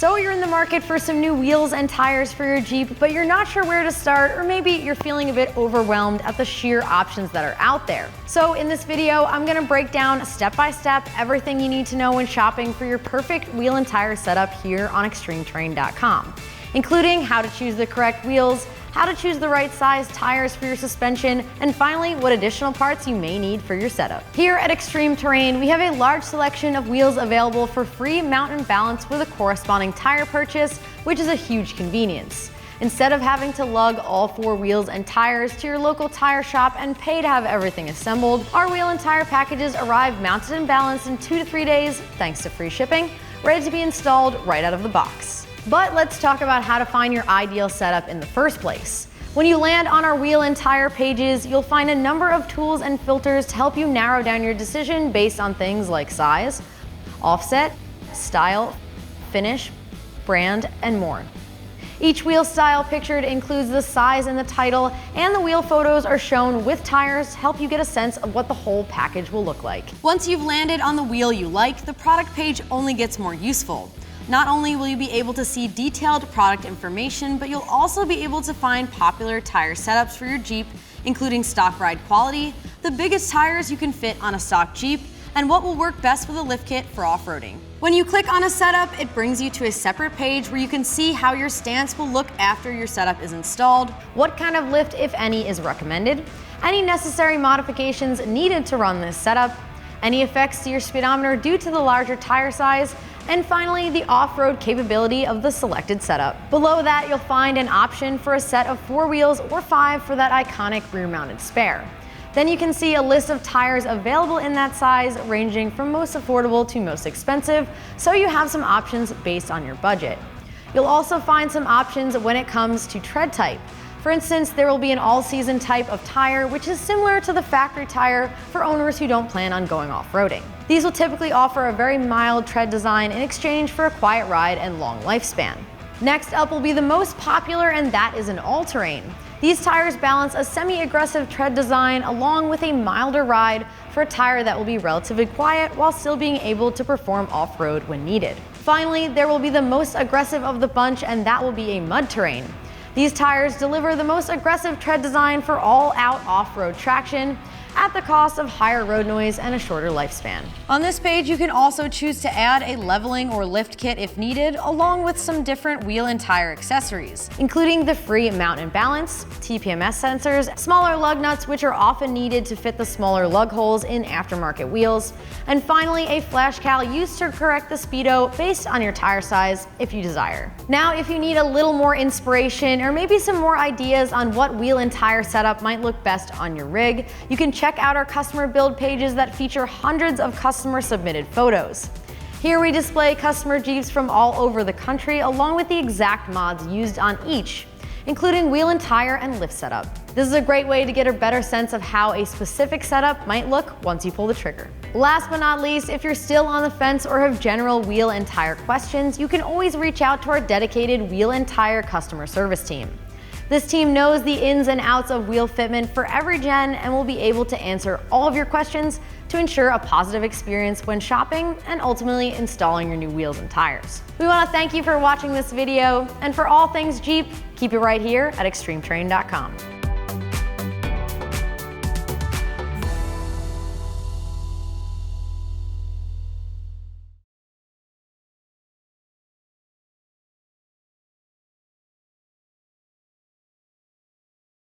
So you're in the market for some new wheels and tires for your Jeep, but you're not sure where to start, or maybe you're feeling a bit overwhelmed at the sheer options that are out there. So in this video, I'm gonna break down step by step everything you need to know when shopping for your perfect wheel and tire setup here on ExtremeTerrain.com, including how to choose the correct wheels, how to choose the right size tires for your suspension, and finally, what additional parts you may need for your setup. Here at ExtremeTerrain, we have a large selection of wheels available for free mount and balance with a corresponding tire purchase, which is a huge convenience. Instead of having to lug all 4 wheels and tires to your local tire shop and pay to have everything assembled, our wheel and tire packages arrive mounted and balanced in 2 to 3 days, thanks to free shipping, ready to be installed right out of the box. But let's talk about how to find your ideal setup in the first place. When you land on our wheel and tire pages, you'll find a number of tools and filters to help you narrow down your decision based on things like size, offset, style, finish, brand, and more. Each wheel style pictured includes the size in the title, and the wheel photos are shown with tires to help you get a sense of what the whole package will look like. Once you've landed on the wheel you like, the product page only gets more useful. Not only will you be able to see detailed product information, but you'll also be able to find popular tire setups for your Jeep, including stock ride quality, the biggest tires you can fit on a stock Jeep, and what will work best with a lift kit for off-roading. When you click on a setup, it brings you to a separate page where you can see how your stance will look after your setup is installed, what kind of lift, if any, is recommended, any necessary modifications needed to run this setup, any effects to your speedometer due to the larger tire size, and finally, the off-road capability of the selected setup. Below that, you'll find an option for a set of 4 wheels or 5 for that iconic rear-mounted spare. Then you can see a list of tires available in that size, ranging from most affordable to most expensive, so you have some options based on your budget. You'll also find some options when it comes to tread type. For instance, there will be an all-season type of tire, which is similar to the factory tire for owners who don't plan on going off-roading. These will typically offer a very mild tread design in exchange for a quiet ride and long lifespan. Next up will be the most popular, and that is an all-terrain. These tires balance a semi-aggressive tread design along with a milder ride for a tire that will be relatively quiet while still being able to perform off-road when needed. Finally, there will be the most aggressive of the bunch, and that will be a mud terrain. These tires deliver the most aggressive tread design for all-out off-road traction at the cost of higher road noise and a shorter lifespan. On this page, you can also choose to add a leveling or lift kit if needed, along with some different wheel and tire accessories, including the free mount and balance, TPMS sensors, smaller lug nuts which are often needed to fit the smaller lug holes in aftermarket wheels, and finally a flash cal used to correct the speedo based on your tire size if you desire. Now, if you need a little more inspiration or maybe some more ideas on what wheel and tire setup might look best on your rig, you can check out our customer build pages that feature hundreds of customer submitted photos. Here we display customer Jeeps from all over the country along with the exact mods used on each, including wheel and tire and lift setup. This is a great way to get a better sense of how a specific setup might look once you pull the trigger. Last but not least, if you're still on the fence or have general wheel and tire questions, you can always reach out to our dedicated wheel and tire customer service team. This team knows the ins and outs of wheel fitment for every gen and will be able to answer all of your questions to ensure a positive experience when shopping and ultimately installing your new wheels and tires. We want to thank you for watching this video, and for all things Jeep, keep it right here at ExtremeTerrain.com.